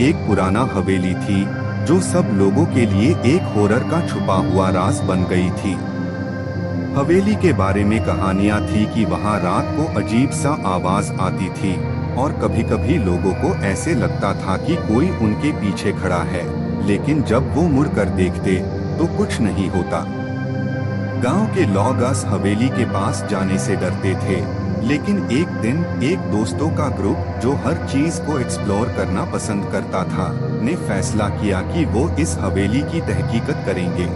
एक पुराना हवेली थी जो सब लोगों के लिए एक हॉरर का छुपा हुआ राज बन गई थी। हवेली के बारे में कहानियां थी कि वहां रात को अजीब सा आवाज आती थी और कभी-कभी लोगों को ऐसे लगता था कि कोई उनके पीछे खड़ा है, लेकिन जब वो मुड़कर देखते तो कुछ नहीं होता। गांव के लोग इस हवेली के पास जाने से डरते थे, लेकिन एक दिन एक दोस्तों का ग्रुप जो हर चीज को एक्सप्लोर करना पसंद करता था ने फैसला किया कि वो इस हवेली की तहकीकत करेंगे।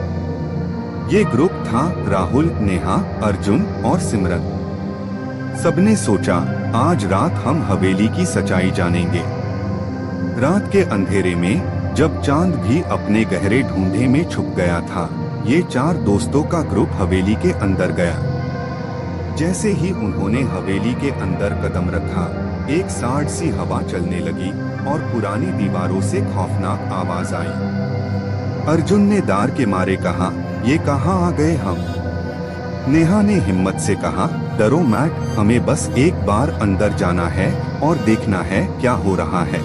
ये ग्रुप था राहुल, नेहा, अर्जुन और सिमरन। सबने सोचा आज रात हम हवेली की सच्चाई जानेंगे। रात के अंधेरे में जब चांद भी अपने गहरे ढूंढे में छुप गया था, ये 4 दोस्तों का ग्रुप हवेली के अंदर गया। जैसे ही उन्होंने हवेली के अंदर कदम रखा, एक साड़ सी हवा चलने लगी और पुरानी दीवारों से खौफनाक आवाज आई। अर्जुन ने डर के मारे कहा, ये कहाँ आ गए हम? नेहा ने हिम्मत से कहा, डरो मत, हमें बस एक बार अंदर जाना है और देखना है क्या हो रहा है।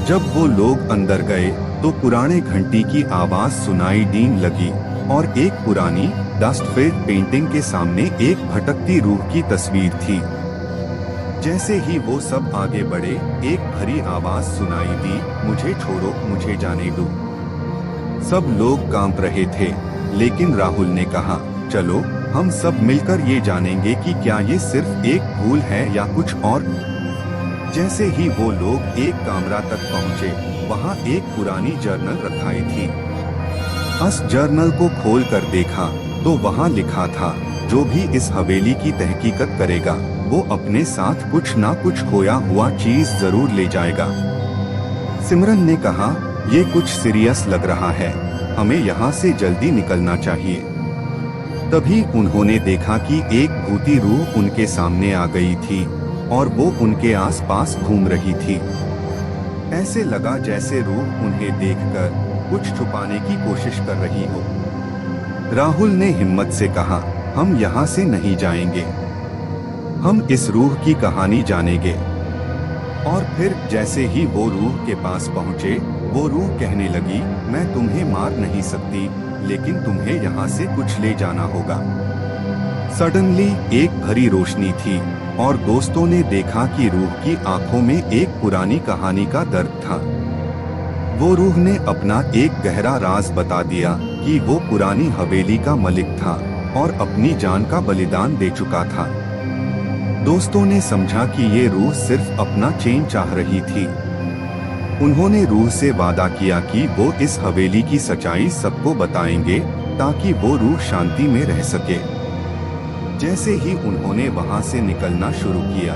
जब वो लोग अंदर गए तो पुराने घंटी की आवाज सुनाई देने लगी और एक पुरानी डस्टफिल्ड पेंटिंग के सामने एक भटकती रूह की तस्वीर थी। जैसे ही वो सब आगे बढ़े, एक भरी आवाज सुनाई दी, मुझे छोड़ो, मुझे जाने दो। सब लोग कांप रहे थे, लेकिन राहुल ने कहा, चलो हम सब मिलकर ये जानेंगे कि क्या ये सिर्फ एक भूल है या कुछ और। जैसे ही वो लोग एक कमरा तक पहुँचे, वहाँ एक पुरानी जर्नल रखाई थी। उस जर्नल को खोल कर देखा तो वहाँ लिखा था, जो भी इस हवेली की तहकीकत करेगा वो अपने साथ कुछ ना कुछ खोया हुआ चीज जरूर ले जाएगा। सिमरन ने कहा, ये कुछ सीरियस लग रहा है, हमें यहाँ से जल्दी निकलना चाहिए। तभी उन्होंने देखा कि एक भूती रूह उनके सामने आ गई थी और वो उनके आसपास घूम रही थी। ऐसे लगा जैसे रूह उन्हें देखकर कुछ छुपाने की कोशिश कर रही हो। राहुल ने हिम्मत से कहा, हम यहाँ से नहीं जाएंगे, हम इस रूह की कहानी जानेंगे। और फिर जैसे ही वो रूह के पास पहुँचे, वो रूह कहने लगी, मैं तुम्हें मार नहीं सकती, लेकिन तुम्हें यहाँ से कुछ ले जाना होगा। सडनली एक भरी रोशनी थी और दोस्तों ने देखा कि रूह की आंखों में एक पुरानी कहानी का दर्द था। वो रूह ने अपना एक गहरा राज बता दिया कि वो पुरानी हवेली का मालिक था और अपनी जान का बलिदान दे चुका था। दोस्तों ने समझा कि ये रूह सिर्फ अपना चैन चाह रही थी। उन्होंने रूह से वादा किया कि वो इस हवेली की सच्चाई सबको बताएंगे ताकि वो रूह शांति में रह सके। जैसे ही उन्होंने वहां से निकलना शुरू किया,